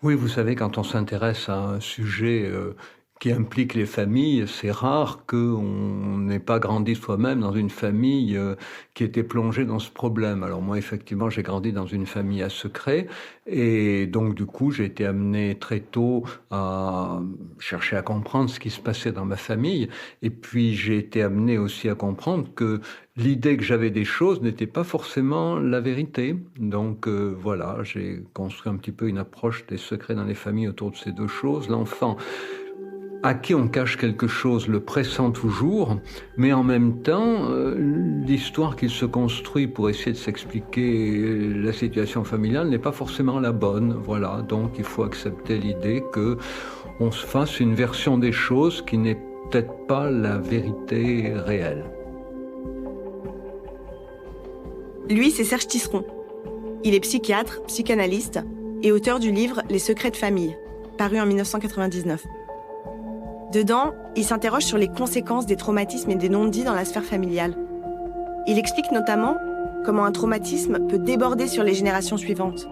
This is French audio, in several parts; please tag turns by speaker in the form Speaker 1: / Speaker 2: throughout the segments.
Speaker 1: Oui, vous savez, quand on s'intéresse à un sujet, qui implique les familles, c'est rare qu'on n'ait pas grandi soi-même dans une famille, qui était plongée dans ce problème. Alors moi, effectivement, j'ai grandi dans une famille à secret et donc du coup, j'ai été amené très tôt à chercher à comprendre ce qui se passait dans ma famille et puis j'ai été amené aussi à comprendre que l'idée que j'avais des choses n'était pas forcément la vérité. Donc, voilà, j'ai construit un petit peu une approche des secrets dans les familles autour de ces 2 choses. L'enfant à qui on cache quelque chose le pressent toujours, mais en même temps, l'histoire qu'il se construit pour essayer de s'expliquer la situation familiale n'est pas forcément la bonne. Voilà, donc il faut accepter l'idée qu'on se fasse une version des choses qui n'est peut-être pas la vérité réelle.
Speaker 2: Lui, c'est Serge Tisseron. Il est psychiatre, psychanalyste et auteur du livre Les secrets de famille, paru en 1999. Dedans, il s'interroge sur les conséquences des traumatismes et des non-dits dans la sphère familiale. Il explique notamment comment un traumatisme peut déborder sur les générations suivantes.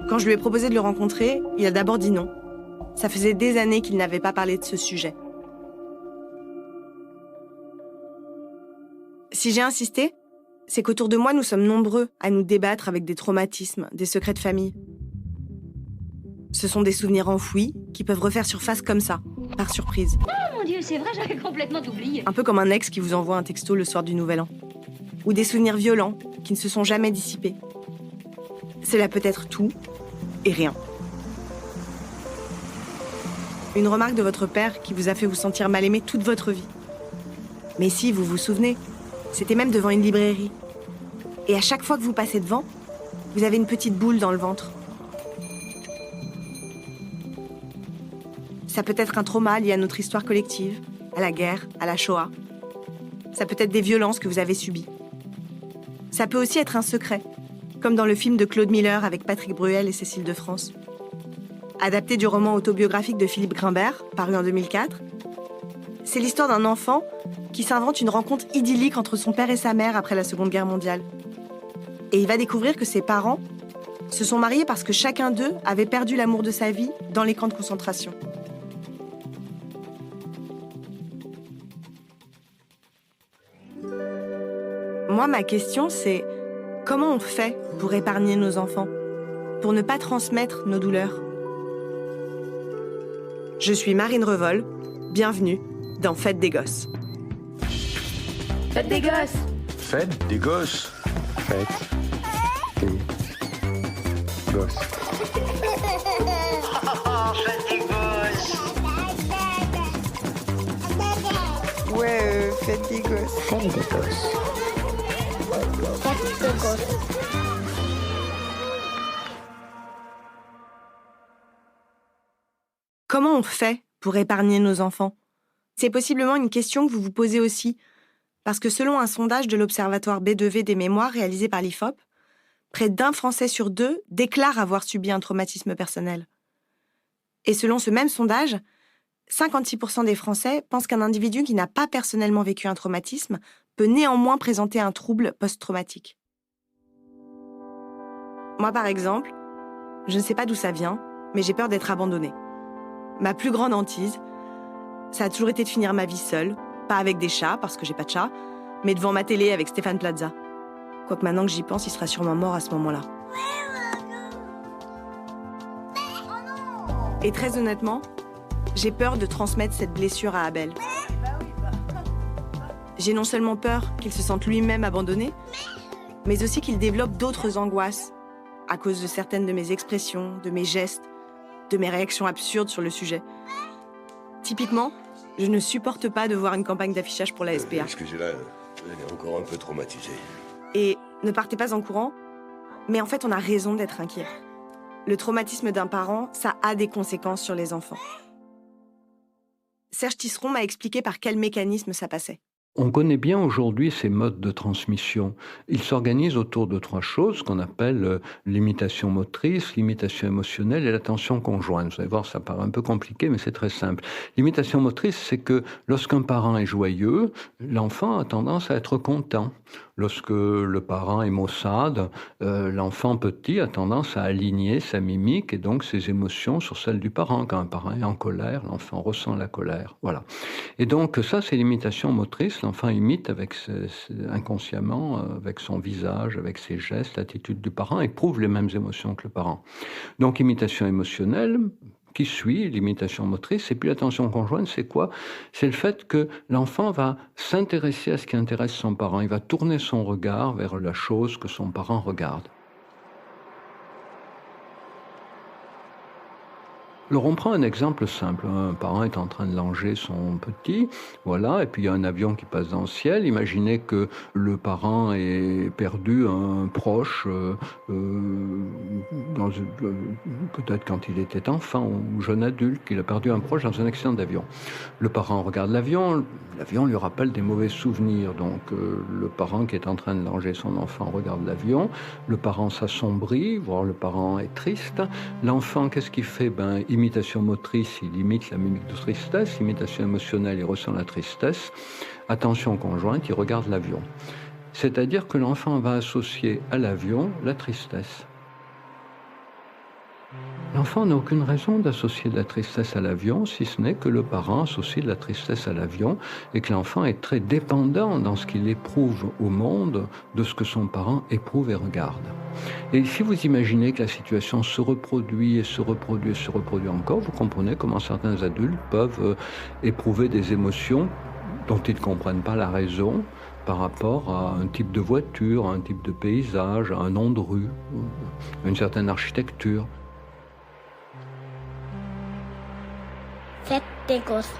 Speaker 2: Quand je lui ai proposé de le rencontrer, il a d'abord dit non. Ça faisait des années qu'il n'avait pas parlé de ce sujet. Si j'ai insisté, c'est qu'autour de moi, nous sommes nombreux à nous débattre avec des traumatismes, des secrets de famille. Ce sont des souvenirs enfouis qui peuvent refaire surface comme ça, par surprise.
Speaker 3: Oh mon Dieu, c'est vrai, j'avais complètement oublié.
Speaker 2: Un peu comme un ex qui vous envoie un texto le soir du Nouvel An. Ou des souvenirs violents qui ne se sont jamais dissipés. Cela peut être tout et rien. Une remarque de votre père qui vous a fait vous sentir mal aimé toute votre vie. Mais si, vous vous souvenez, c'était même devant une librairie. Et à chaque fois que vous passez devant, vous avez une petite boule dans le ventre. Ça peut être un trauma lié à notre histoire collective, à la guerre, à la Shoah. Ça peut être des violences que vous avez subies. Ça peut aussi être un secret, comme dans le film de Claude Miller avec Patrick Bruel et Cécile de France. Adapté du roman autobiographique de Philippe Grimbert, paru en 2004, c'est l'histoire d'un enfant qui s'invente une rencontre idyllique entre son père et sa mère après la Seconde Guerre mondiale. Et il va découvrir que ses parents se sont mariés parce que chacun d'eux avait perdu l'amour de sa vie dans les camps de concentration. Moi, ma question, c'est comment on fait pour épargner nos enfants, pour ne pas transmettre nos douleurs? Je suis Marine Revol, bienvenue dans Fête des Gosses.
Speaker 3: Faites des gosses.
Speaker 4: Fête des gosses.
Speaker 5: Fête des gosses.
Speaker 2: Ouais, Fête des Gosses.
Speaker 5: Fête des gosses.
Speaker 6: Fête des gosses.
Speaker 2: Comment on fait pour épargner nos enfants? C'est possiblement une question que vous vous posez aussi, parce que selon un sondage de l'Observatoire B2V des mémoires réalisé par l'IFOP, près d'1 Français sur 2 déclare avoir subi un traumatisme personnel. Et selon ce même sondage, 56% des Français pensent qu'un individu qui n'a pas personnellement vécu un traumatisme peut néanmoins présenter un trouble post-traumatique. Moi, par exemple, je ne sais pas d'où ça vient, mais j'ai peur d'être abandonnée. Ma plus grande hantise, ça a toujours été de finir ma vie seule, pas avec des chats, parce que j'ai pas de chat, mais devant ma télé avec Stéphane Plaza. Quoique maintenant que j'y pense, il sera sûrement mort à ce moment-là. Et très honnêtement, j'ai peur de transmettre cette blessure à Abel. J'ai non seulement peur qu'il se sente lui-même abandonné, mais aussi qu'il développe d'autres angoisses à cause de certaines de mes expressions, de mes gestes, de mes réactions absurdes sur le sujet. Typiquement, je ne supporte pas de voir une campagne d'affichage pour la SPA.
Speaker 4: Excusez-la, elle est encore un peu traumatisée.
Speaker 2: Et ne partez pas en courant, mais en fait, on a raison d'être inquiet. Le traumatisme d'un parent, ça a des conséquences sur les enfants. Serge Tisseron m'a expliqué par quel mécanisme ça passait.
Speaker 1: On connaît bien aujourd'hui ces modes de transmission. Ils s'organisent autour de 3 choses qu'on appelle, l'imitation motrice, l'imitation émotionnelle et l'attention conjointe. Vous allez voir, ça paraît un peu compliqué, mais c'est très simple. L'imitation motrice, c'est que lorsqu'un parent est joyeux, l'enfant a tendance à être content. Lorsque le parent est maussade, l'enfant petit a tendance à aligner sa mimique et donc ses émotions sur celles du parent. Quand un parent est en colère, l'enfant ressent la colère. Voilà. Et donc ça, c'est l'imitation motrice. L'enfant imite inconsciemment, avec son visage, avec ses gestes, l'attitude du parent, éprouve les mêmes émotions que le parent. Donc imitation émotionnelle, qui suit l'imitation motrice, et puis l'attention conjointe, c'est quoi? C'est le fait que l'enfant va s'intéresser à ce qui intéresse son parent. Il va tourner son regard vers la chose que son parent regarde. Alors on prend un exemple simple. Un parent est en train de langer son petit, voilà, et puis il y a un avion qui passe dans le ciel. Imaginez que le parent ait perdu un proche, peut-être quand il était enfant ou jeune adulte, qu'il a perdu un proche dans un accident d'avion. Le parent regarde l'avion lui rappelle des mauvais souvenirs. Donc le parent qui est en train de langer son enfant regarde l'avion, le parent s'assombrit, voire le parent est triste. L'enfant, qu'est-ce qu'il fait? Imitation motrice, il imite la mimique de tristesse. Imitation émotionnelle, il ressent la tristesse. Attention conjointe, il regarde l'avion. C'est-à-dire que l'enfant va associer à l'avion la tristesse. L'enfant n'a aucune raison d'associer de la tristesse à l'avion, si ce n'est que le parent associe de la tristesse à l'avion et que l'enfant est très dépendant dans ce qu'il éprouve au monde de ce que son parent éprouve et regarde. Et si vous imaginez que la situation se reproduit et se reproduit et se reproduit encore, vous comprenez comment certains adultes peuvent éprouver des émotions dont ils ne comprennent pas la raison par rapport à un type de voiture, à un type de paysage, à un nom de rue, à une certaine architecture.
Speaker 6: Faites des gosses.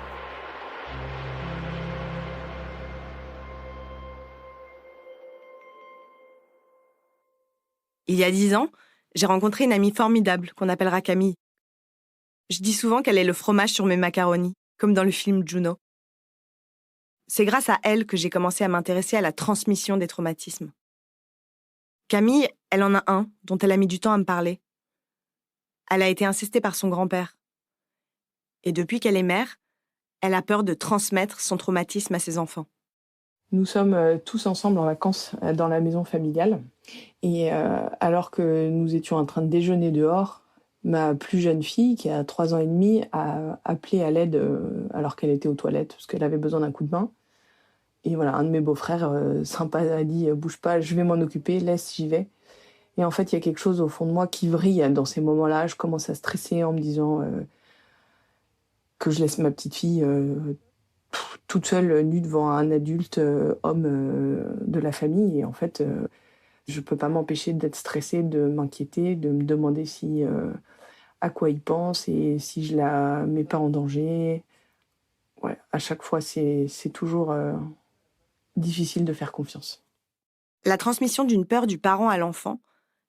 Speaker 2: Il y a 10 ans, j'ai rencontré une amie formidable qu'on appellera Camille. Je dis souvent qu'elle est le fromage sur mes macaronis, comme dans le film Juno. C'est grâce à elle que j'ai commencé à m'intéresser à la transmission des traumatismes. Camille, elle en a un dont elle a mis du temps à me parler. Elle a été incestée par son grand-père. Et depuis qu'elle est mère, elle a peur de transmettre son traumatisme à ses enfants.
Speaker 7: Nous sommes tous ensemble en vacances dans la maison familiale. Et alors que nous étions en train de déjeuner dehors, ma plus jeune fille, qui a 3 ans et demi, a appelé à l'aide alors qu'elle était aux toilettes, parce qu'elle avait besoin d'un coup de main. Et voilà, un de mes beaux-frères, sympa, a dit « Bouge pas, je vais m'en occuper, laisse, j'y vais ». Et en fait, il y a quelque chose au fond de moi qui vrille dans ces moments-là. Je commence à stresser en me disant que je laisse ma petite fille toute seule, nue devant un adulte, homme de la famille. Et en fait, je peux pas m'empêcher d'être stressée, de m'inquiéter, de me demander à quoi il pense et si je la mets pas en danger. Ouais, à chaque fois, c'est toujours difficile de faire confiance.
Speaker 2: La transmission d'une peur du parent à l'enfant,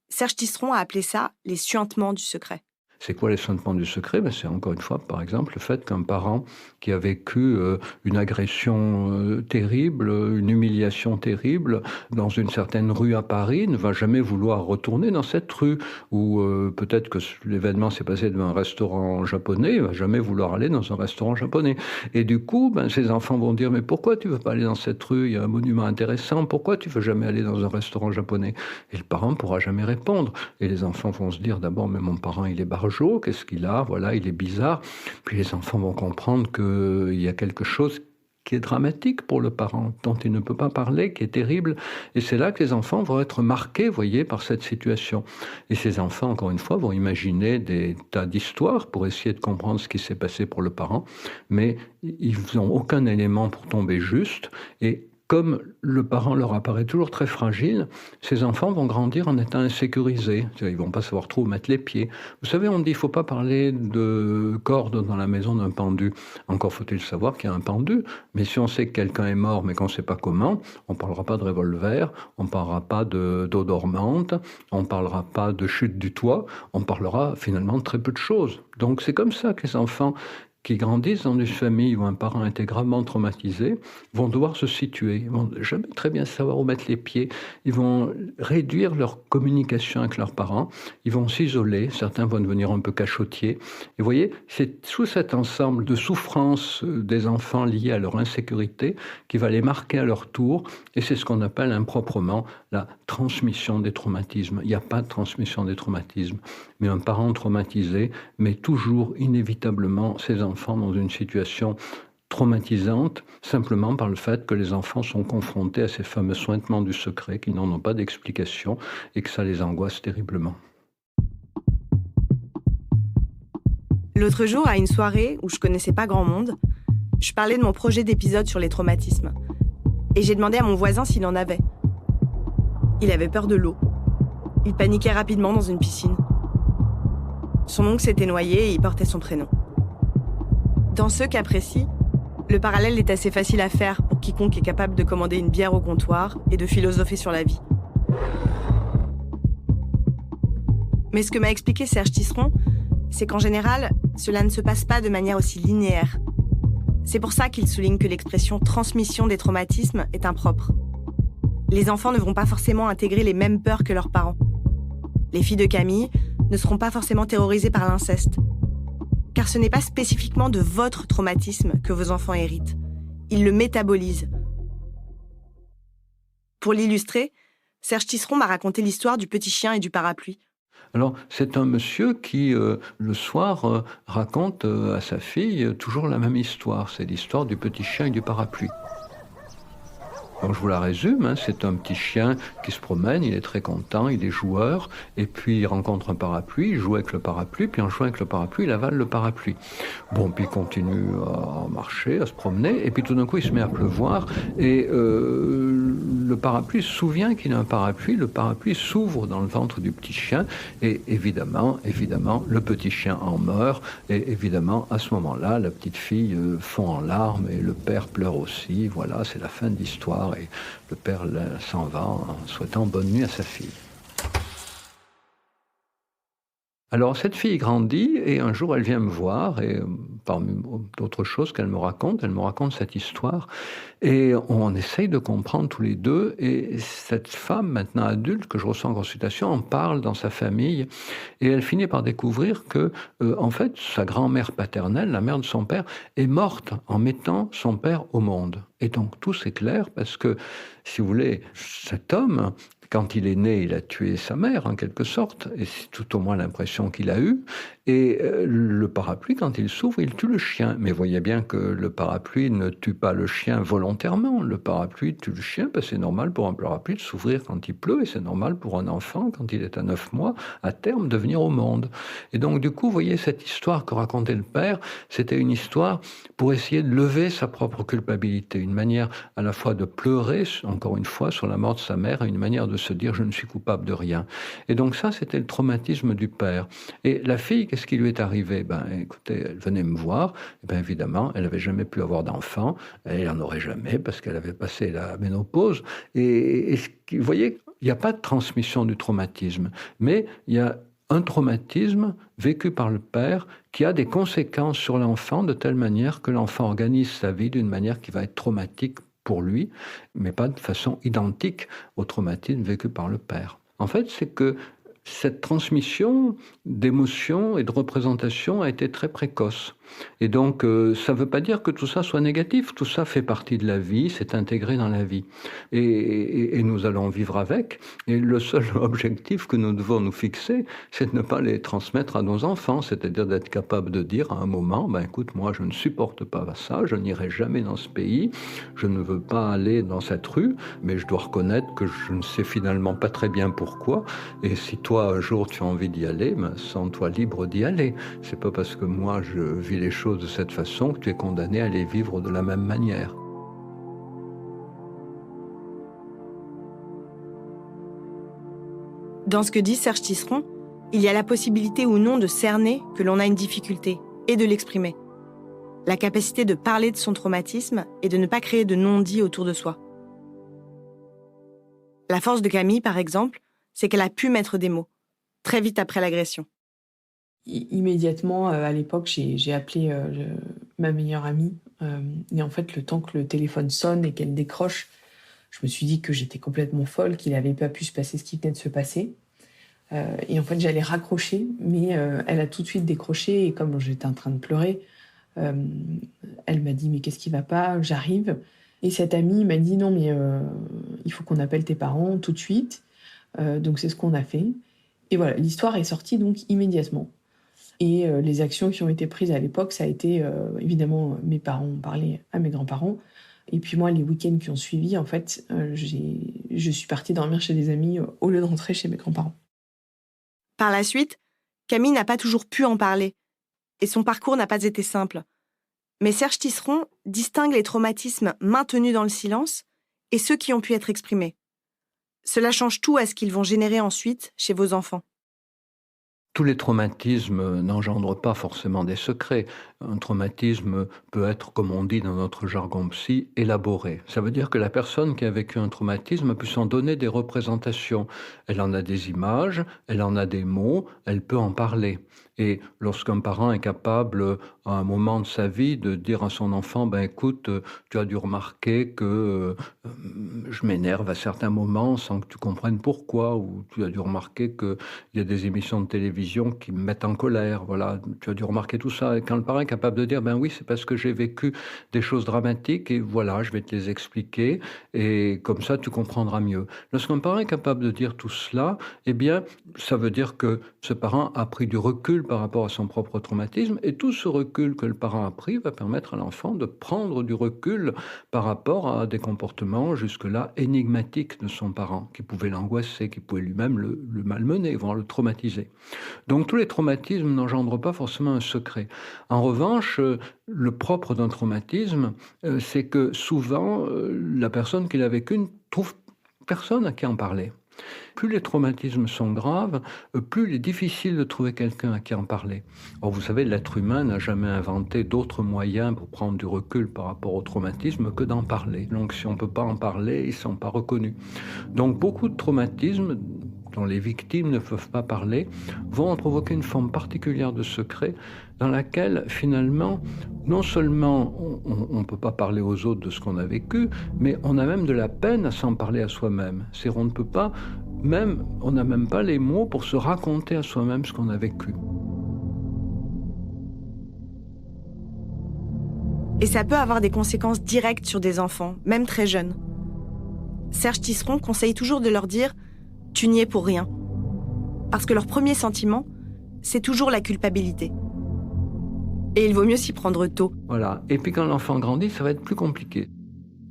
Speaker 2: Serge Tisseron a appelé ça les suintements du secret.
Speaker 1: C'est quoi les suintements du secret? C'est encore une fois, par exemple, le fait qu'un parent qui a vécu une agression terrible, une humiliation terrible dans une certaine rue à Paris ne va jamais vouloir retourner dans cette rue. Ou peut-être que l'événement s'est passé devant un restaurant japonais, il ne va jamais vouloir aller dans un restaurant japonais. Et du coup, ses enfants vont dire « Mais pourquoi tu ne veux pas aller dans cette rue? Il y a un monument intéressant. Pourquoi tu ne veux jamais aller dans un restaurant japonais ?» Et le parent ne pourra jamais répondre. Et les enfants vont se dire d'abord « Mais mon parent, il est barjot. Qu'est-ce qu'il a? Voilà, il est bizarre. » Puis les enfants vont comprendre qu'il y a quelque chose qui est dramatique pour le parent, dont il ne peut pas parler, qui est terrible. Et c'est là que les enfants vont être marqués, voyez, par cette situation. Et ces enfants, encore une fois, vont imaginer des tas d'histoires pour essayer de comprendre ce qui s'est passé pour le parent, mais ils n'ont aucun élément pour tomber juste. Et comme le parent leur apparaît toujours très fragile, ces enfants vont grandir en étant insécurisés. Ils ne vont pas savoir trop où mettre les pieds. Vous savez, on dit qu'il ne faut pas parler de corde dans la maison d'un pendu. Encore faut-il savoir qu'il y a un pendu. Mais si on sait que quelqu'un est mort, mais qu'on ne sait pas comment, on ne parlera pas de revolver, on ne parlera pas d'eau dormante, on ne parlera pas de chute du toit, on parlera finalement de très peu de choses. Donc c'est comme ça que les enfants qui grandissent dans une famille où un parent est gravement traumatisé vont devoir se situer. Ils vont jamais très bien savoir où mettre les pieds. Ils vont réduire leur communication avec leurs parents. Ils vont s'isoler. Certains vont devenir un peu cachotiers. Et vous voyez, c'est tout cet ensemble de souffrances des enfants liées à leur insécurité qui va les marquer à leur tour. Et c'est ce qu'on appelle improprement la transmission des traumatismes. Il n'y a pas de transmission des traumatismes. Mais un parent traumatisé met toujours inévitablement ses enfants dans une situation traumatisante, simplement par le fait que les enfants sont confrontés à ces fameux sointements du secret qui n'en ont pas d'explication et que ça les angoisse terriblement.
Speaker 2: L'autre jour, à une soirée où je connaissais pas grand monde, je parlais de mon projet d'épisode sur les traumatismes. Et j'ai demandé à mon voisin s'il en avait. Il avait peur de l'eau. Il paniquait rapidement dans une piscine. Son oncle s'était noyé et il portait son prénom. Dans ce cas précis, le parallèle est assez facile à faire pour quiconque est capable de commander une bière au comptoir et de philosopher sur la vie. Mais ce que m'a expliqué Serge Tisseron, c'est qu'en général, cela ne se passe pas de manière aussi linéaire. C'est pour ça qu'il souligne que l'expression « transmission des traumatismes » est impropre. Les enfants ne vont pas forcément intégrer les mêmes peurs que leurs parents. Les filles de Camille ne seront pas forcément terrorisées par l'inceste. Car ce n'est pas spécifiquement de votre traumatisme que vos enfants héritent. Ils le métabolisent. Pour l'illustrer, Serge Tisseron m'a raconté l'histoire du petit chien et du parapluie.
Speaker 1: Alors, c'est un monsieur qui, le soir, raconte à sa fille toujours la même histoire. C'est l'histoire du petit chien et du parapluie. Alors, je vous la résume, c'est un petit chien qui se promène, il est très content, il est joueur, et puis il rencontre un parapluie, il joue avec le parapluie, puis en jouant avec le parapluie, il avale le parapluie. Bon, puis il continue à marcher, à se promener, et puis tout d'un coup, il se met à pleuvoir, et le parapluie se souvient qu'il a un parapluie, le parapluie s'ouvre dans le ventre du petit chien, et évidemment, le petit chien en meurt, et évidemment, à ce moment-là, la petite fille fond en larmes, et le père pleure aussi, voilà, c'est la fin de l'histoire. Et le père s'en va en souhaitant bonne nuit à sa fille. Alors cette fille grandit et un jour elle vient me voir et parmi d'autres choses qu'elle me raconte cette histoire et on essaye de comprendre tous les deux et cette femme maintenant adulte que je reçois en consultation en parle dans sa famille et elle finit par découvrir que en fait sa grand-mère paternelle, la mère de son père, est morte en mettant son père au monde. Et donc tout s'éclaire parce que si vous voulez cet homme quand il est né, il a tué sa mère, en quelque sorte, et c'est tout au moins l'impression qu'il a eue. Et le parapluie, quand il s'ouvre, il tue le chien. Mais voyez bien que le parapluie ne tue pas le chien volontairement. Le parapluie tue le chien, parce que c'est normal pour un parapluie de s'ouvrir quand il pleut, et c'est normal pour un enfant, quand il est à 9 mois, à terme, de venir au monde. Et donc, du coup, vous voyez, cette histoire que racontait le père, c'était une histoire pour essayer de lever sa propre culpabilité. Une manière à la fois de pleurer, encore une fois, sur la mort de sa mère, et une manière de se dire « je ne suis coupable de rien ». Et donc ça, c'était le traumatisme du père. Et la fille, qu'est-ce qui lui est arrivé ? Écoutez, elle venait me voir, et évidemment, elle n'avait jamais pu avoir d'enfant, elle n'en aurait jamais parce qu'elle avait passé la ménopause. Et vous voyez, il n'y a pas de transmission du traumatisme, mais il y a un traumatisme vécu par le père qui a des conséquences sur l'enfant de telle manière que l'enfant organise sa vie d'une manière qui va être traumatique pour lui, mais pas de façon identique au traumatisme vécu par le père. En fait, c'est que cette transmission d'émotions et de représentations a été très précoce. Et donc, ça ne veut pas dire que tout ça soit négatif. Tout ça fait partie de la vie, c'est intégré dans la vie. Et nous allons vivre avec. Et le seul objectif que nous devons nous fixer, c'est de ne pas les transmettre à nos enfants. C'est-à-dire d'être capable de dire à un moment, écoute, moi, je ne supporte pas ça, je n'irai jamais dans ce pays, je ne veux pas aller dans cette rue, mais je dois reconnaître que je ne sais finalement pas très bien pourquoi. Et si toi, un jour, tu as envie d'y aller, sens-toi libre d'y aller. C'est pas parce que moi, je vis les choses de cette façon que tu es condamné à les vivre de la même manière.
Speaker 2: Dans ce que dit Serge Tisseron, il y a la possibilité ou non de cerner que l'on a une difficulté et de l'exprimer. La capacité de parler de son traumatisme et de ne pas créer de non-dit autour de soi. La force de Camille, par exemple, c'est qu'elle a pu mettre des mots, très vite après l'agression.
Speaker 7: Immédiatement, à l'époque, j'ai appelé ma meilleure amie. Et en fait, le temps que le téléphone sonne et qu'elle décroche, je me suis dit que j'étais complètement folle, qu'il n'avait pas pu se passer ce qui venait de se passer. Et en fait, j'allais raccrocher, mais elle a tout de suite décroché. Et comme j'étais en train de pleurer, elle m'a dit « Mais qu'est-ce qui va pas ? J'arrive ». Et cette amie m'a dit « Non, mais il faut qu'on appelle tes parents tout de suite ». Donc c'est ce qu'on a fait. Et voilà, l'histoire est sortie donc immédiatement. Et les actions qui ont été prises à l'époque, ça a été, évidemment, mes parents ont parlé à mes grands-parents. Et puis moi, les week-ends qui ont suivi, en fait, je suis partie dormir chez des amis au lieu de rentrer chez mes grands-parents.
Speaker 2: Par la suite, Camille n'a pas toujours pu en parler. Et son parcours n'a pas été simple. Mais Serge Tisseron distingue les traumatismes maintenus dans le silence et ceux qui ont pu être exprimés. Cela change tout à ce qu'ils vont générer ensuite chez vos enfants.
Speaker 1: Tous les traumatismes n'engendrent pas forcément des secrets. Un traumatisme peut être, comme on dit dans notre jargon psy, élaboré. Ça veut dire que la personne qui a vécu un traumatisme a pu s'en donner des représentations. Elle en a des images, elle en a des mots, elle peut en parler. Et lorsqu'un parent est capable, à un moment de sa vie, de dire à son enfant « Ben écoute, tu as dû remarquer que je m'énerve à certains moments sans que tu comprennes pourquoi, ou tu as dû remarquer qu'il y a des émissions de télévision qui me mettent en colère, voilà, tu as dû remarquer tout ça. » Et quand le parent est capable de dire « Ben oui, c'est parce que j'ai vécu des choses dramatiques et voilà, je vais te les expliquer et comme ça tu comprendras mieux. » Lorsqu'un parent est capable de dire tout cela, eh bien, ça veut dire que ce parent a pris du recul par rapport à son propre traumatisme, et tout ce recul que le parent a pris va permettre à l'enfant de prendre du recul par rapport à des comportements jusque-là énigmatiques de son parent, qui pouvaient l'angoisser, qui pouvaient lui-même le malmener, voire le traumatiser. Donc tous les traumatismes n'engendrent pas forcément un secret. En revanche, le propre d'un traumatisme, c'est que souvent, la personne qui l'a vécu ne trouve personne à qui en parler. Plus les traumatismes sont graves, plus il est difficile de trouver quelqu'un à qui en parler. Or, vous savez, l'être humain n'a jamais inventé d'autres moyens pour prendre du recul par rapport au traumatisme que d'en parler. Donc, si on ne peut pas en parler, ils ne sont pas reconnus. Donc, beaucoup de traumatismes dont les victimes ne peuvent pas parler, vont en provoquer une forme particulière de secret dans laquelle, finalement, non seulement on ne peut pas parler aux autres de ce qu'on a vécu, mais on a même de la peine à s'en parler à soi-même. C'est-à-dire on ne peut pas, on n'a même pas les mots pour se raconter à soi-même ce qu'on a vécu.
Speaker 2: Et ça peut avoir des conséquences directes sur des enfants, même très jeunes. Serge Tisseron conseille toujours de leur dire « tu n'y es pour rien ». Parce que leur premier sentiment, c'est toujours la culpabilité. Et il vaut mieux s'y prendre tôt.
Speaker 1: Voilà. Et puis quand l'enfant grandit, ça va être plus compliqué.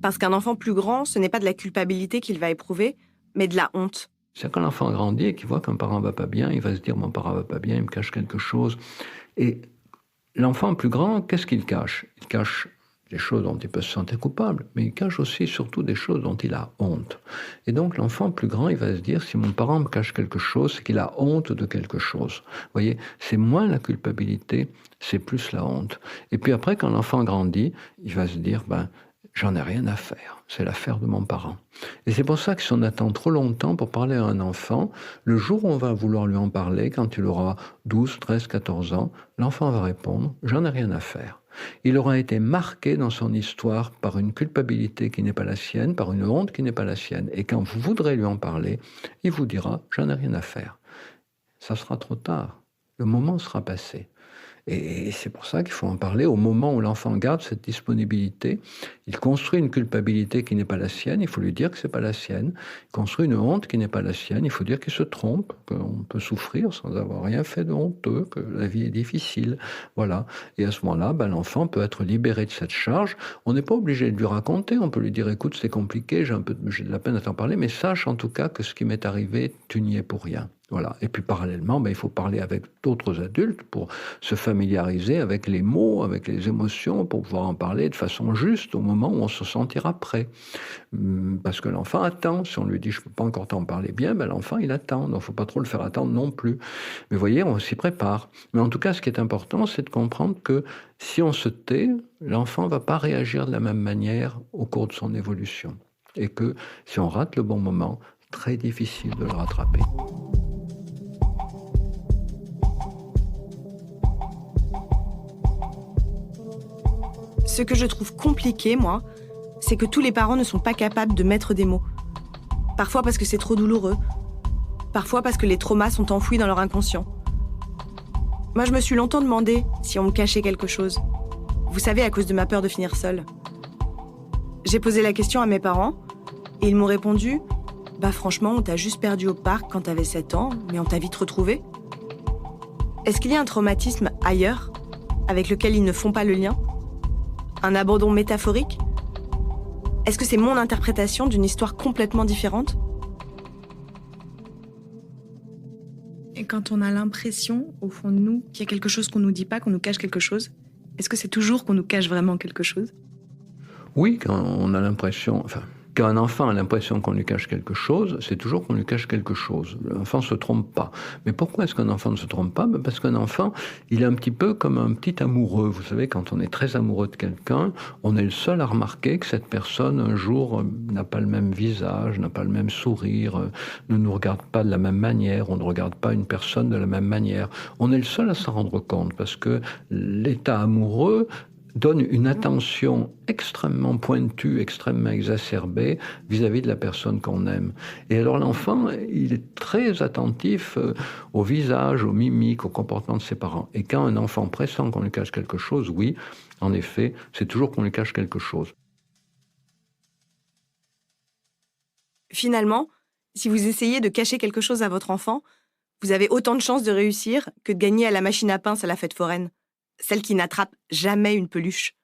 Speaker 2: Parce qu'un enfant plus grand, ce n'est pas de la culpabilité qu'il va éprouver, mais de la honte.
Speaker 1: C'est quand l'enfant grandit et qu'il voit qu'un parent ne va pas bien, il va se dire « mon parent ne va pas bien, il me cache quelque chose ». Et l'enfant plus grand, qu'est-ce qu'il cache ? Il cache des choses dont il peut se sentir coupable, mais il cache aussi surtout des choses dont il a honte. Et donc l'enfant plus grand, il va se dire, si mon parent me cache quelque chose, c'est qu'il a honte de quelque chose. Vous voyez, c'est moins la culpabilité, c'est plus la honte. Et puis après, quand l'enfant grandit, il va se dire, j'en ai rien à faire, c'est l'affaire de mon parent. Et c'est pour ça que si on attend trop longtemps pour parler à un enfant, le jour où on va vouloir lui en parler, quand il aura 12, 13, 14 ans, l'enfant va répondre, j'en ai rien à faire. Il aura été marqué dans son histoire par une culpabilité qui n'est pas la sienne, par une honte qui n'est pas la sienne. Et quand vous voudrez lui en parler, il vous dira « j'en ai rien à faire ». Ça sera trop tard. Le moment sera passé. Et c'est pour ça qu'il faut en parler au moment où l'enfant garde cette disponibilité. Il construit une culpabilité qui n'est pas la sienne, il faut lui dire que ce n'est pas la sienne. Il construit une honte qui n'est pas la sienne, il faut dire qu'il se trompe, qu'on peut souffrir sans avoir rien fait de honteux, que la vie est difficile. Voilà. Et à ce moment-là, l'enfant peut être libéré de cette charge. On n'est pas obligé de lui raconter, on peut lui dire « écoute, c'est compliqué, j'ai de la peine à t'en parler, mais sache en tout cas que ce qui m'est arrivé, tu n'y es pour rien ». Voilà. Et puis parallèlement, il faut parler avec d'autres adultes pour se familiariser avec les mots, avec les émotions, pour pouvoir en parler de façon juste au moment où on se sentira prêt. Parce que l'enfant attend. Si on lui dit « je ne peux pas encore t'en parler bien », l'enfant il attend. Donc il ne faut pas trop le faire attendre non plus. Mais vous voyez, on s'y prépare. Mais en tout cas, ce qui est important, c'est de comprendre que si on se tait, l'enfant ne va pas réagir de la même manière au cours de son évolution. Et que si on rate le bon moment, très difficile de le rattraper.
Speaker 2: Ce que je trouve compliqué, moi, c'est que tous les parents ne sont pas capables de mettre des mots. Parfois parce que c'est trop douloureux. Parfois parce que les traumas sont enfouis dans leur inconscient. Moi, je me suis longtemps demandé si on me cachait quelque chose. Vous savez, à cause de ma peur de finir seule. J'ai posé la question à mes parents et ils m'ont répondu « Bah franchement, on t'a juste perdu au parc quand t'avais 7 ans, mais on t'a vite retrouvé. » Est-ce qu'il y a un traumatisme ailleurs, avec lequel ils ne font pas le lien? Un abandon métaphorique? Est-ce que c'est mon interprétation d'une histoire complètement différente? Et quand on a l'impression, au fond de nous, qu'il y a quelque chose qu'on nous dit pas, qu'on nous cache quelque chose, est-ce que c'est toujours qu'on nous cache vraiment quelque chose?
Speaker 1: Oui, quand on a l'impression... Quand un enfant a l'impression qu'on lui cache quelque chose, c'est toujours qu'on lui cache quelque chose. L'enfant ne se trompe pas. Mais pourquoi est-ce qu'un enfant ne se trompe pas? Parce qu'un enfant, il est un petit peu comme un petit amoureux. Vous savez, quand on est très amoureux de quelqu'un, on est le seul à remarquer que cette personne, un jour, n'a pas le même visage, n'a pas le même sourire, ne nous regarde pas de la même manière, on ne regarde pas une personne de la même manière. On est le seul à s'en rendre compte, parce que l'état amoureux donne une attention extrêmement pointue, extrêmement exacerbée vis-à-vis de la personne qu'on aime. Et alors l'enfant, il est très attentif au visage, aux mimiques, au comportement de ses parents. Et quand un enfant pressent qu'on lui cache quelque chose, oui, en effet, c'est toujours qu'on lui cache quelque chose.
Speaker 2: Finalement, si vous essayez de cacher quelque chose à votre enfant, vous avez autant de chances de réussir que de gagner à la machine à pince à la fête foraine. Celle qui n'attrape jamais une peluche.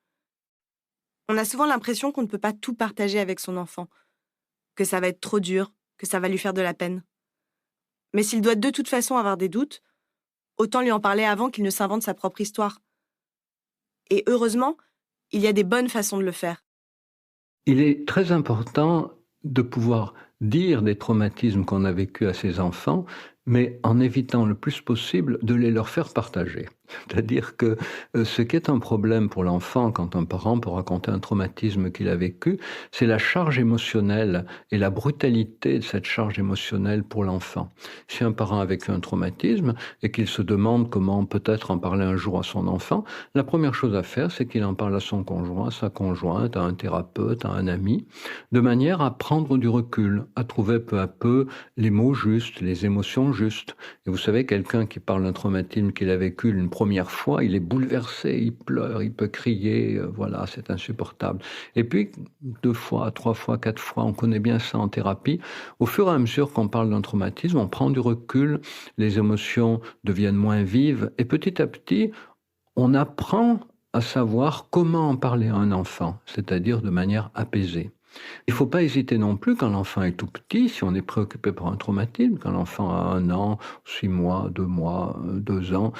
Speaker 2: On a souvent l'impression qu'on ne peut pas tout partager avec son enfant, que ça va être trop dur, que ça va lui faire de la peine. Mais s'il doit de toute façon avoir des doutes, autant lui en parler avant qu'il ne s'invente sa propre histoire. Et heureusement, il y a des bonnes façons de le faire.
Speaker 1: Il est très important de pouvoir dire des traumatismes qu'on a vécus à ses enfants, mais en évitant le plus possible de les leur faire partager. C'est-à-dire que ce qui est un problème pour l'enfant quand un parent peut raconter un traumatisme qu'il a vécu, c'est la charge émotionnelle et la brutalité de cette charge émotionnelle pour l'enfant. Si un parent a vécu un traumatisme et qu'il se demande comment peut-être en parler un jour à son enfant, la première chose à faire, c'est qu'il en parle à son conjoint, à sa conjointe, à un thérapeute, à un ami, de manière à prendre du recul, à trouver peu à peu les mots justes, les émotions justes. Et vous savez, quelqu'un qui parle d'un traumatisme qu'il a vécu une première fois, il est bouleversé, il pleure, il peut crier, voilà, c'est insupportable. Et puis, 2 fois, 3 fois, 4 fois, on connaît bien ça en thérapie. Au fur et à mesure qu'on parle d'un traumatisme, on prend du recul, les émotions deviennent moins vives, et petit à petit, on apprend à savoir comment en parler à un enfant, c'est-à-dire de manière apaisée. Il ne faut pas hésiter non plus quand l'enfant est tout petit, si on est préoccupé par un traumatisme, quand l'enfant a 1 an, 6 mois, 2 mois, 2 ans,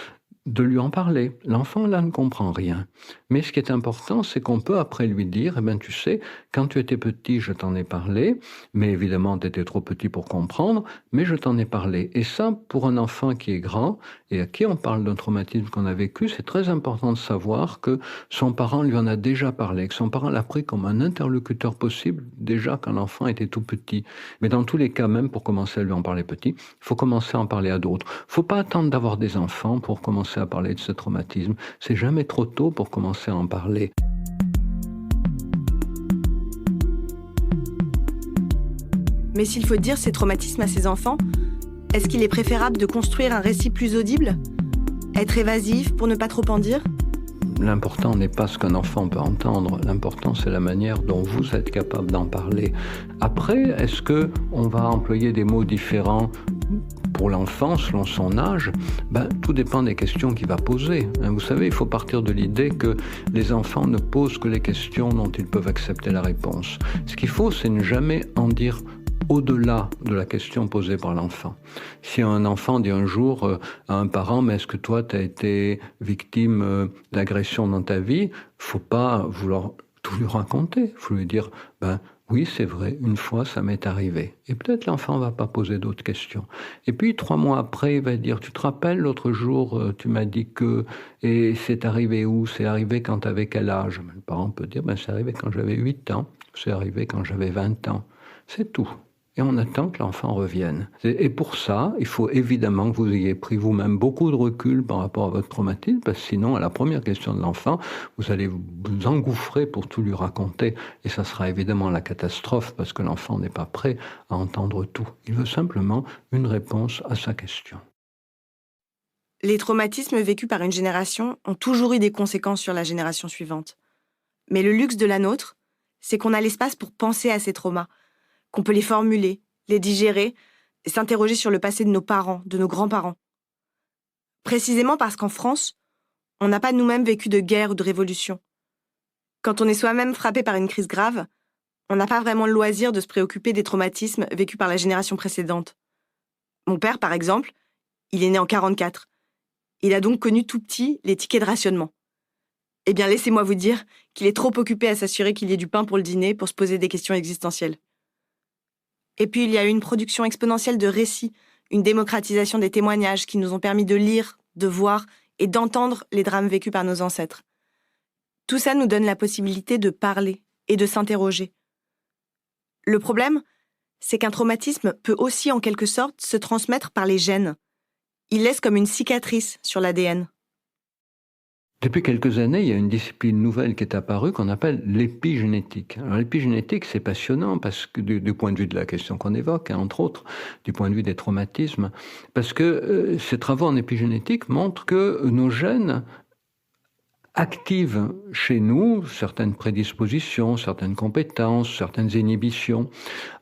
Speaker 1: de lui en parler. L'enfant, là, ne comprend rien. Mais ce qui est important, c'est qu'on peut après lui dire, eh bien, tu sais, quand tu étais petit, je t'en ai parlé, mais évidemment, tu étais trop petit pour comprendre, mais je t'en ai parlé. Et ça, pour un enfant qui est grand et à qui on parle d'un traumatisme qu'on a vécu, c'est très important de savoir que son parent lui en a déjà parlé, que son parent l'a pris comme un interlocuteur possible déjà quand l'enfant était tout petit. Mais dans tous les cas, même pour commencer à lui en parler petit, il faut commencer à en parler à d'autres. Il ne faut pas attendre d'avoir des enfants pour commencer à parler de ce traumatisme. C'est jamais trop tôt pour commencer à en parler.
Speaker 2: Mais s'il faut dire ces traumatismes à ses enfants, est-ce qu'il est préférable de construire un récit plus audible? Être évasif pour ne pas trop en dire?
Speaker 1: L'important n'est pas ce qu'un enfant peut entendre. L'important, c'est la manière dont vous êtes capable d'en parler. Après, est-ce qu'on va employer des mots différents pour l'enfant, selon son âge? Tout dépend des questions qu'il va poser. Vous savez, il faut partir de l'idée que les enfants ne posent que les questions dont ils peuvent accepter la réponse. Ce qu'il faut, c'est ne jamais en dire au-delà de la question posée par l'enfant. Si un enfant dit un jour à un parent « Mais est-ce que toi, tu as été victime d'agression dans ta vie ?» faut pas vouloir tout lui raconter. Il faut lui dire « Oui, c'est vrai, une fois, ça m'est arrivé. » Et peut-être l'enfant ne va pas poser d'autres questions. Et puis, 3 mois après, il va dire « Tu te rappelles, l'autre jour, tu m'as dit que... » Et c'est arrivé où? C'est arrivé quand tu avais quel âge? Le parent peut dire « C'est arrivé quand j'avais 8 ans. C'est arrivé quand j'avais 20 ans. » C'est tout. et on attend que l'enfant revienne. Et pour ça, il faut évidemment que vous ayez pris vous-même beaucoup de recul par rapport à votre traumatisme, parce que sinon, à la première question de l'enfant, vous allez vous engouffrer pour tout lui raconter, et ça sera évidemment la catastrophe, parce que l'enfant n'est pas prêt à entendre tout. Il veut simplement une réponse à sa question.
Speaker 2: Les traumatismes vécus par une génération ont toujours eu des conséquences sur la génération suivante. Mais le luxe de la nôtre, c'est qu'on a l'espace pour penser à ces traumas, qu'on peut les formuler, les digérer et s'interroger sur le passé de nos parents, de nos grands-parents. Précisément parce qu'en France, on n'a pas nous-mêmes vécu de guerre ou de révolution. Quand on est soi-même frappé par une crise grave, on n'a pas vraiment le loisir de se préoccuper des traumatismes vécus par la génération précédente. Mon père, par exemple, il est né en 1944. Il a donc connu tout petit les tickets de rationnement. Eh bien, laissez-moi vous dire qu'il est trop occupé à s'assurer qu'il y ait du pain pour le dîner pour se poser des questions existentielles. Et puis, il y a eu une production exponentielle de récits, une démocratisation des témoignages qui nous ont permis de lire, de voir et d'entendre les drames vécus par nos ancêtres. Tout ça nous donne la possibilité de parler et de s'interroger. Le problème, c'est qu'un traumatisme peut aussi, en quelque sorte, se transmettre par les gènes. Il laisse comme une cicatrice sur l'ADN.
Speaker 1: Depuis quelques années, il y a une discipline nouvelle qui est apparue qu'on appelle l'épigénétique. Alors l'épigénétique, c'est passionnant parce que du point de vue de la question qu'on évoque, entre autres, du point de vue des traumatismes, parce que ces travaux en épigénétique montrent que nos gènes activent chez nous certaines prédispositions, certaines compétences, certaines inhibitions,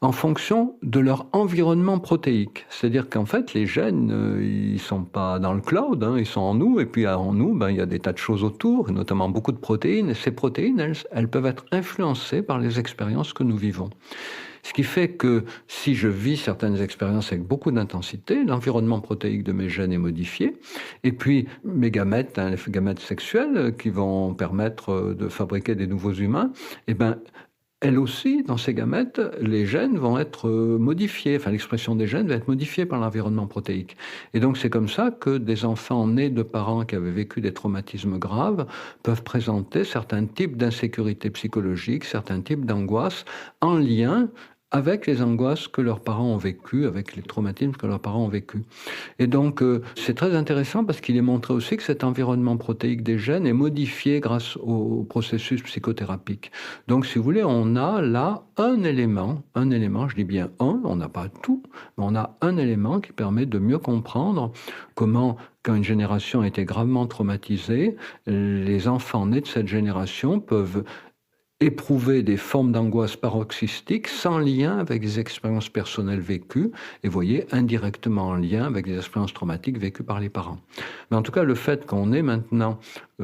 Speaker 1: en fonction de leur environnement protéique. C'est-à-dire qu'en fait, les gènes, ils sont pas dans le cloud, ils sont en nous, et puis en nous, il y a des tas de choses autour, notamment beaucoup de protéines, et ces protéines, elles peuvent être influencées par les expériences que nous vivons. Ce qui fait que si je vis certaines expériences avec beaucoup d'intensité, l'environnement protéique de mes gènes est modifié. Et puis mes gamètes, les gamètes sexuelles qui vont permettre de fabriquer des nouveaux humains, elles aussi, dans ces gamètes, les gènes vont être modifiés. Enfin, l'expression des gènes va être modifiée par l'environnement protéique. Et donc, c'est comme ça que des enfants nés de parents qui avaient vécu des traumatismes graves peuvent présenter certains types d'insécurité psychologique, certains types d'angoisse en lien avec les angoisses que leurs parents ont vécues, avec les traumatismes que leurs parents ont vécus. Et donc, c'est très intéressant parce qu'il est montré aussi que cet environnement protéique des gènes est modifié grâce au processus psychothérapique. Donc, si vous voulez, on a là un élément, je dis bien un, on n'a pas tout, mais on a un élément qui permet de mieux comprendre comment, quand une génération a été gravement traumatisée, les enfants nés de cette génération peuvent éprouver des formes d'angoisse paroxystique sans lien avec des expériences personnelles vécues et, voyez, indirectement en lien avec des expériences traumatiques vécues par les parents. Mais en tout cas, le fait qu'on ait maintenant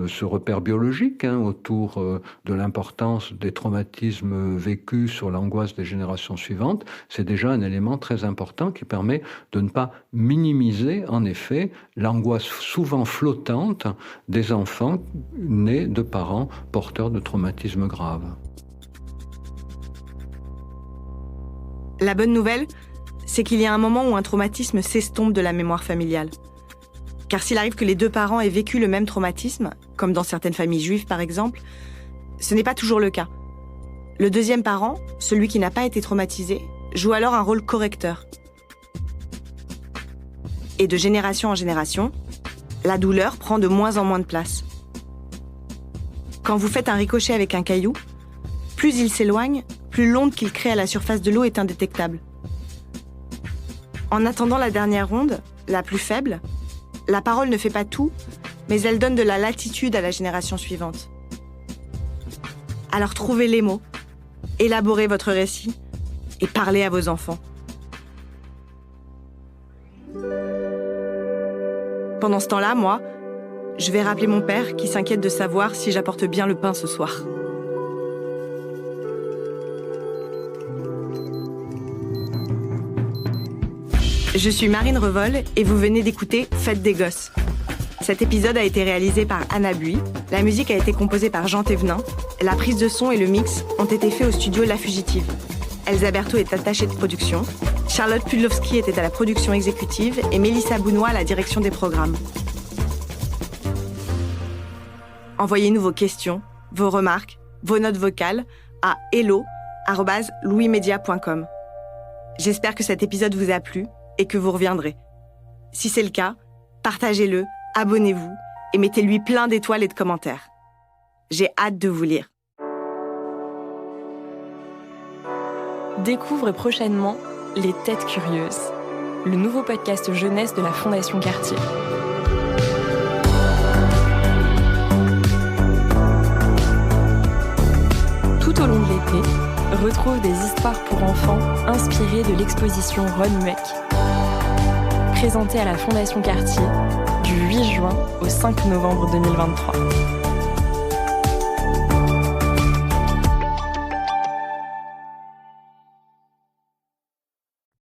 Speaker 1: ce repère biologique autour de l'importance des traumatismes vécus sur l'angoisse des générations suivantes, c'est déjà un élément très important qui permet de ne pas minimiser, en effet, l'angoisse souvent flottante des enfants nés de parents porteurs de traumatismes graves.
Speaker 2: La bonne nouvelle, c'est qu'il y a un moment où un traumatisme s'estompe de la mémoire familiale. Car s'il arrive que les deux parents aient vécu le même traumatisme, comme dans certaines familles juives par exemple, ce n'est pas toujours le cas. Le deuxième parent, celui qui n'a pas été traumatisé, joue alors un rôle correcteur. Et de génération en génération, la douleur prend de moins en moins de place. Quand vous faites un ricochet avec un caillou, plus il s'éloigne, plus l'onde qu'il crée à la surface de l'eau est indétectable. En attendant la dernière onde, la plus faible, la parole ne fait pas tout, mais elle donne de la latitude à la génération suivante. Alors trouvez les mots, élaborez votre récit et parlez à vos enfants. Pendant ce temps-là, moi, je vais rappeler mon père qui s'inquiète de savoir si j'apporte bien le pain ce soir. Je suis Marine Revol et vous venez d'écouter Fête des Gosses. Cet épisode a été réalisé par Anna Bui, la musique a été composée par Jean Thévenin, la prise de son et le mix ont été faits au studio La Fugitive. Elsa Berthaud est attachée de production, Charlotte Pudlowski était à la production exécutive et Mélissa Bounois à la direction des programmes. Envoyez-nous vos questions, vos remarques, vos notes vocales à hello@louismedia.com. J'espère que cet épisode vous a plu et que vous reviendrez. Si c'est le cas, partagez-le, abonnez-vous et mettez-lui plein d'étoiles et de commentaires. J'ai hâte de vous lire.
Speaker 8: Découvre prochainement Les Têtes Curieuses, le nouveau podcast jeunesse de la Fondation Cartier. Tout au long de l'été, retrouve des histoires pour enfants inspirées de l'exposition Ron-Mueck, présentée à la Fondation Cartier du 8 juin au 5 novembre 2023.